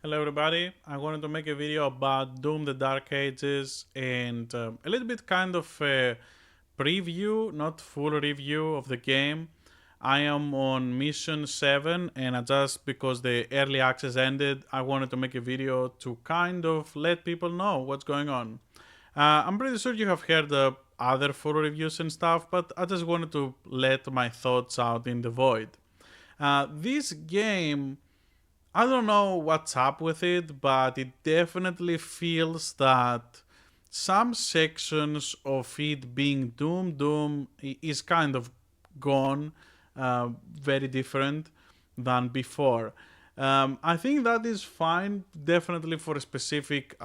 Hello everybody, I wanted to make a video about Doom the Dark Ages and a little bit kind of a preview, not full review of the game. I am on mission 7 and just because the early access ended, I wanted to make a video to kind of let people know what's going on. I'm pretty sure you have heard other full reviews and stuff, but I just wanted to let my thoughts out in the void. This game, I don't know what's up with it, but it definitely feels that some sections of it being Doom is kind of gone, very different than before. I think that is fine, definitely for a specific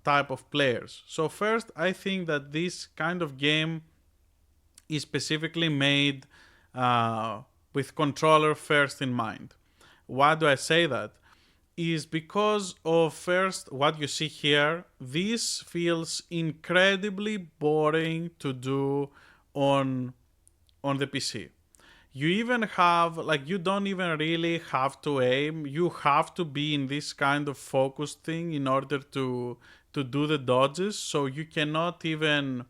type of players. So first, I think that this kind of game is specifically made uh, with controller first in mind. Why do I say that? Is because of first what you see here. This feels incredibly boring to do on on the PC. You even have like you don't even really have to aim. You have to be in this kind of focus thing in order to do the dodges. So you cannot even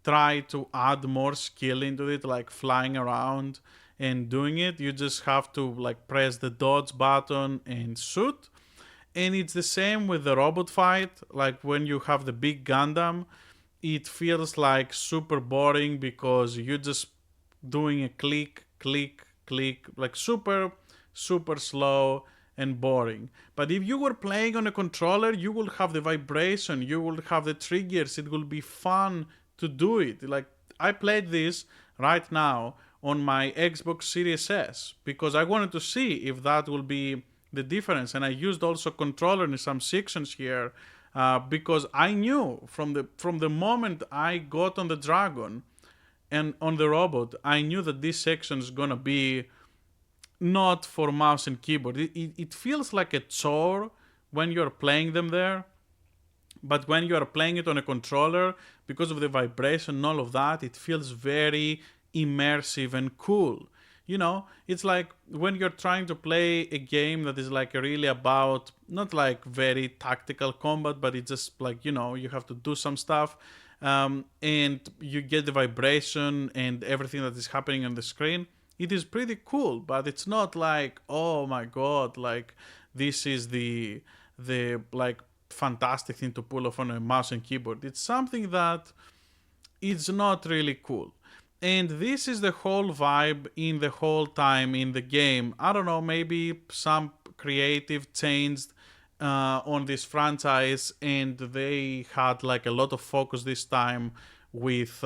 try to add more skill into it, like flying around and doing it. You just have to like press the dodge button and shoot. And it's the same with the robot fight. Like when you have the big Gundam, it feels like super boring because you're just doing a click, click, click, like super slow and boring. But if you were playing on a controller, you will have the vibration, you will have the triggers, it will be fun to do it. Like I played this right now on my Xbox Series S because I wanted to see if that will be the difference, and I used also controller in some sections here because I knew from the moment I got on the dragon and on the robot, I knew that this section is gonna be not for mouse and keyboard. It feels like a chore when you're playing them there, but when you are playing it on a controller, because of the vibration and all of that, it feels very immersive and cool. You know, it's like when you're trying to play a game that is like really about not like very tactical combat, but it's just like, you know, you have to do some stuff, and you get the vibration and everything that is happening on the screen. It is pretty cool, but it's not like, oh my god, like this is the like fantastic thing to pull off on a mouse and keyboard. It's something that it's not really cool. And this is the whole vibe in the whole time in the game. I don't know, maybe some creative changed on this franchise and they had like a lot of focus this time with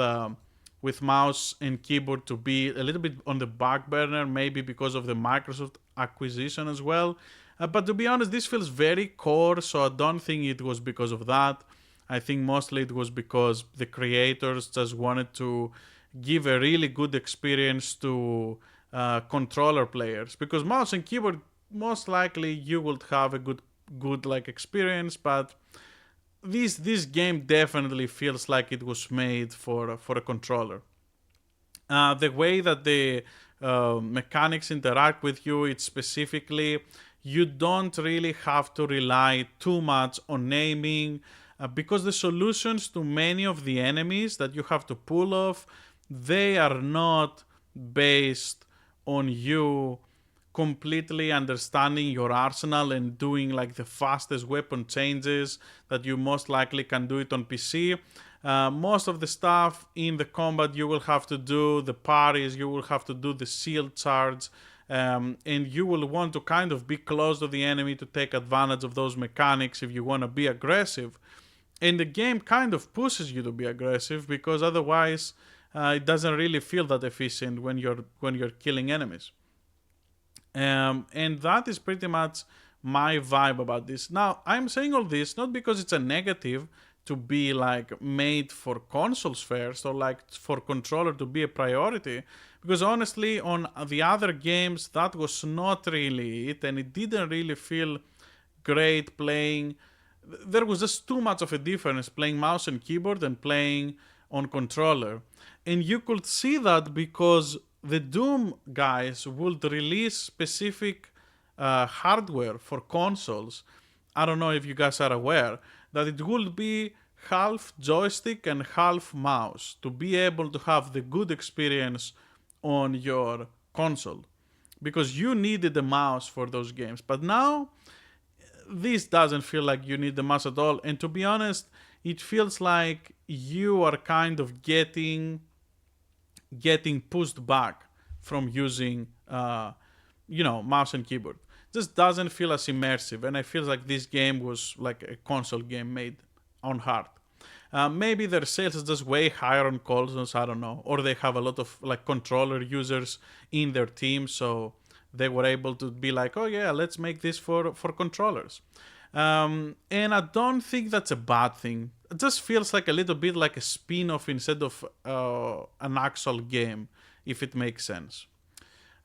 mouse and keyboard to be a little bit on the back burner, maybe because of the Microsoft acquisition as well. But to be honest, this feels very core, so I don't think it was because of that. I think mostly it was because the creators just wanted to give a really good experience to controller players. Because mouse and keyboard, most likely you would have a good like experience, but this game definitely feels like it was made for a controller. The way that the mechanics interact with you, it's specifically you don't really have to rely too much on aiming because the solutions to many of the enemies that you have to pull off, they are not based on you completely understanding your arsenal and doing like the fastest weapon changes that you most likely can do it on PC. Most of the stuff in the combat you will have to do the parries, you will have to do the shield charge, and you will want to kind of be close to the enemy to take advantage of those mechanics if you want to be aggressive. And the game kind of pushes you to be aggressive because otherwise it doesn't really feel that efficient when you're killing enemies. And that is pretty much my vibe about this. Now, I'm saying all this not because it's a negative to be like made for consoles first or like for controller to be a priority, because honestly, on the other games, that was not really it, and it didn't really feel great playing. There was just too much of a difference playing mouse and keyboard and playing on controller. And you could see that because the Doom guys would release specific hardware for consoles I don't know if you guys are aware that it will be half joystick and half mouse to be able to have the good experience on your console, because you needed the mouse for those games. But now this doesn't feel like you need the mouse at all. And to be honest, it feels like you are kind of getting pushed back from using mouse and keyboard. Just doesn't feel as immersive, and I feel like this game was like a console game made on hard. Maybe their sales is just way higher on consoles, I don't know, or they have a lot of like controller users in their team, so they were able to be like, oh yeah, let's make this for controllers. And I don't think that's a bad thing. It just feels like a little bit like a spin-off instead of an actual game, if it makes sense.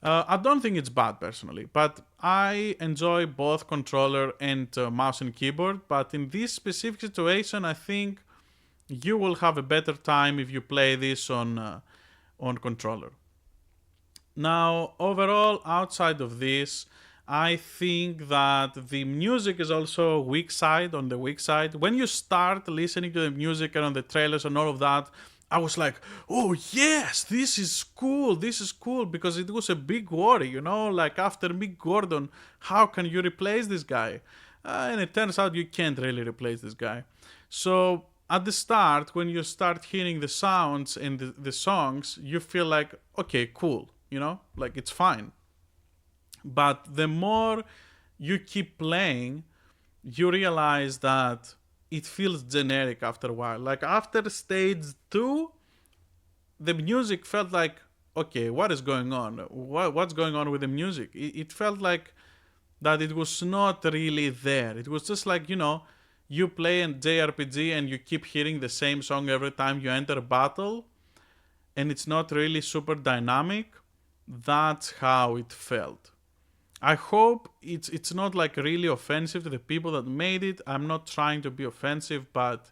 I don't think it's bad personally, but I enjoy both controller and mouse and keyboard. But in this specific situation, I think you will have a better time if you play this on controller. Now, overall, outside of this, I think that the music is also weak side on the weak side. When you start listening to the music and on the trailers and all of that, I was like, oh yes, this is cool, because it was a big worry, like after Mick Gordon, how can you replace this guy? And it turns out you can't really replace this guy. So at the start, when you start hearing the sounds and the songs, you feel like, okay, cool, like it's fine. But the more you keep playing, you realize that it feels generic after a while. Like after stage 2, the music felt like, okay, what is going on? What's going on with the music? It felt like that it was not really there. It was just like, you play a JRPG and you keep hearing the same song every time you enter a battle, and it's not really super dynamic. That's how it felt. I hope it's not like really offensive to the people that made it. I'm not trying to be offensive, but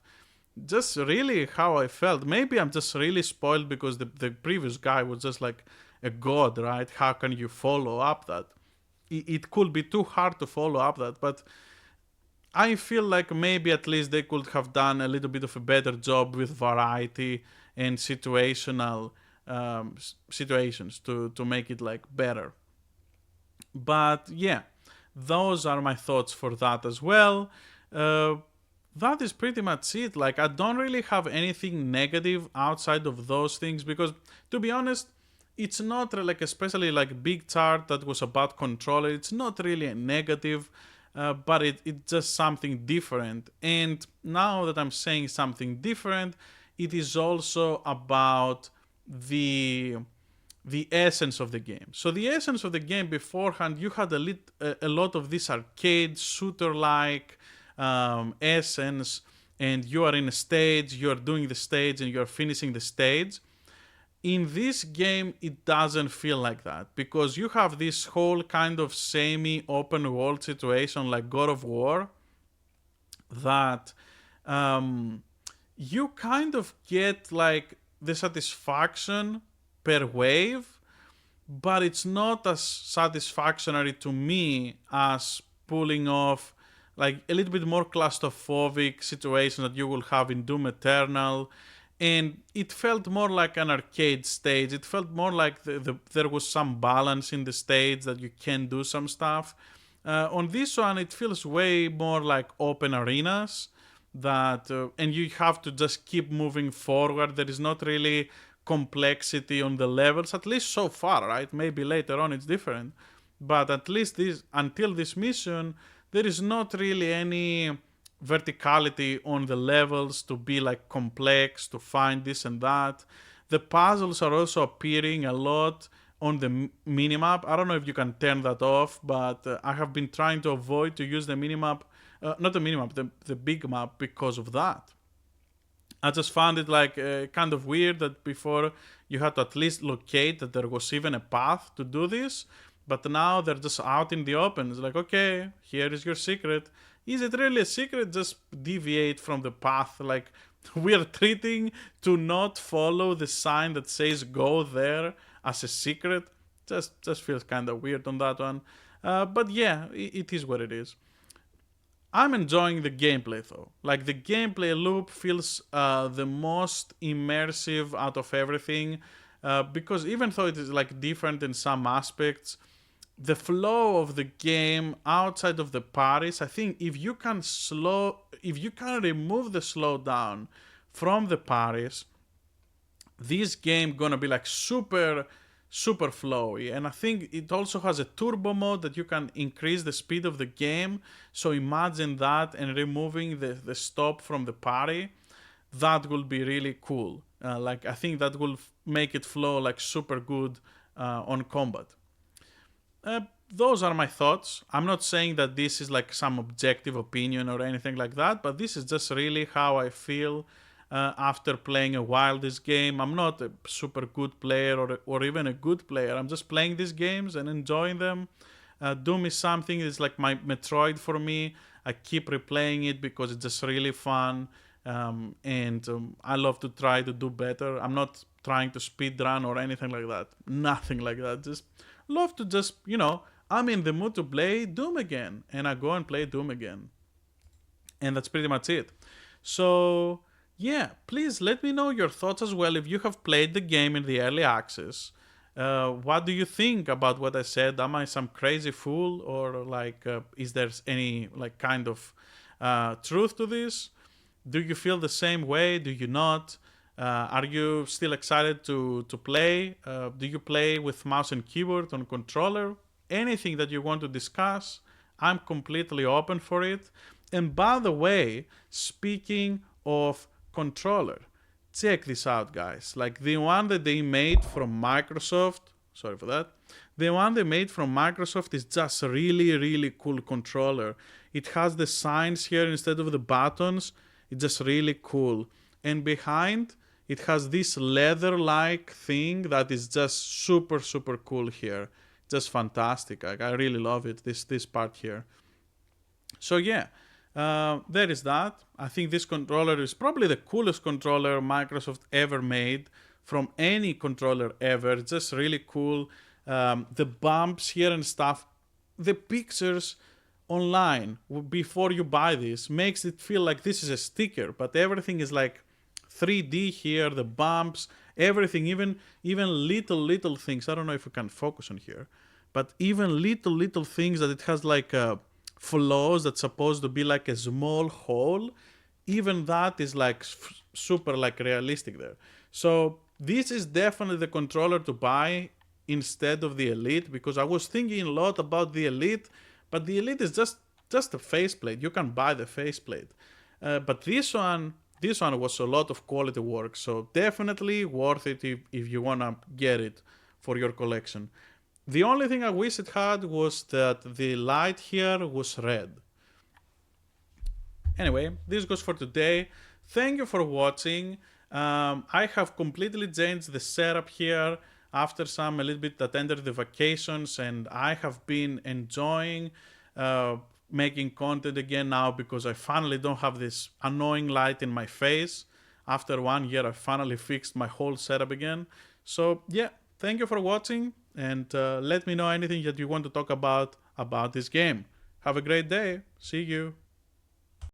just really how I felt. Maybe I'm just really spoiled because the previous guy was just like a god, right? How can you follow up that? It could be too hard to follow up that, but I feel like maybe at least they could have done a little bit of a better job with variety and situational situations to make it like better. But yeah, those are my thoughts for that as well. Uh, that is pretty much it. Like, I don't really have anything negative outside of those things, because, to be honest, it's not like, especially like big chart that was about controller. It's not really a negative, but it's just something different. And now that I'm saying something different, it is also about the essence of the game. So the essence of the game beforehand, you had a lot of this arcade shooter-like essence, and you are in a stage, you are doing the stage, and you are finishing the stage. In this game, it doesn't feel like that, because you have this whole kind of semi-open world situation like God of War, that you kind of get like the satisfaction per wave, but it's not as satisfactory to me as pulling off like a little bit more claustrophobic situation that you will have in Doom Eternal. And it felt more like an arcade stage. It felt more like there was some balance in the stage, that you can do some stuff. On this one, it feels way more like open arenas, that and you have to just keep moving forward. There is not really complexity on the levels, at least so far, right? Maybe later on it's different, but at least until this mission, there is not really any verticality on the levels to be like complex, to find this and that. The puzzles are also appearing a lot on the minimap. I don't know if you can turn that off, but I have been trying to avoid to use the minimap, not the minimap, the big map, because of that. I just found it like kind of weird that before you had to at least locate that there was even a path to do this, but now they're just out in the open. It's like, okay, here is your secret. Is it really a secret? Just deviate from the path. Like, we are treating to not follow the sign that says go there as a secret. Just feels kind of weird on that one. But yeah, it is what it is. I'm enjoying the gameplay though. Like the gameplay loop feels the most immersive out of everything, because even though it is like different in some aspects, the flow of the game outside of the parties, I think if you can remove the slowdown from the parties, this game gonna be like super flowy. And I think it also has a turbo mode that you can increase the speed of the game. So imagine that, and removing the stop from the party, that will be really cool. Like I think that will make it flow like super good on combat. uh, those are my thoughts. I'm not saying that this is like some objective opinion or anything like that, but this is just really how I feel after playing a while this game. I'm not a super good player or even a good player. I'm just playing these games and enjoying them. Doom is something, it's like my Metroid for me. I keep replaying it because it's just really fun. And I love to try to do better. I'm not trying to speed run or anything like that. Nothing like that. Just love to just, I'm in the mood to play Doom again. And I go and play Doom again. And that's pretty much it. So, yeah, please let me know your thoughts as well if you have played the game in the early access. What do you think about what I said? Am I some crazy fool, or like, is there any like kind of truth to this? Do you feel the same way? Do you not? Are you still excited to play? Do you play with mouse and keyboard on controller? Anything that you want to discuss, I'm completely open for it. And by the way, speaking of controller, check this out, guys. Like the one that they made from Microsoft, sorry for that. The one they made from Microsoft is just a really cool controller. It has the signs here instead of the buttons. It's just really cool. And behind, it has this leather-like thing that is just super cool here. Just fantastic. I really love it, this part here. So yeah, there is that. I think this controller is probably the coolest controller Microsoft ever made from any controller ever. It's just really cool. The bumps here and stuff, the pictures online before you buy this makes it feel like this is a sticker, but everything is like 3D here, the bumps, everything, even little things. I don't know if we can focus on here, but even little things that it has like flaws that's supposed to be like a small hole, even that is like super like realistic there. So this is definitely the controller to buy instead of the Elite, because I was thinking a lot about the Elite, but the Elite is just a faceplate. You can buy the faceplate, but this one was a lot of quality work, so definitely worth it if you wanna get it for your collection. The only thing I wish it had was that the light here was red. Anyway, this goes for today. Thank you for watching. I have completely changed the setup here after a little bit that entered the vacations, and I have been enjoying making content again now because I finally don't have this annoying light in my face. After 1 year, I finally fixed my whole setup again. So yeah, thank you for watching, and let me know anything that you want to talk about this game. Have a great day. See you.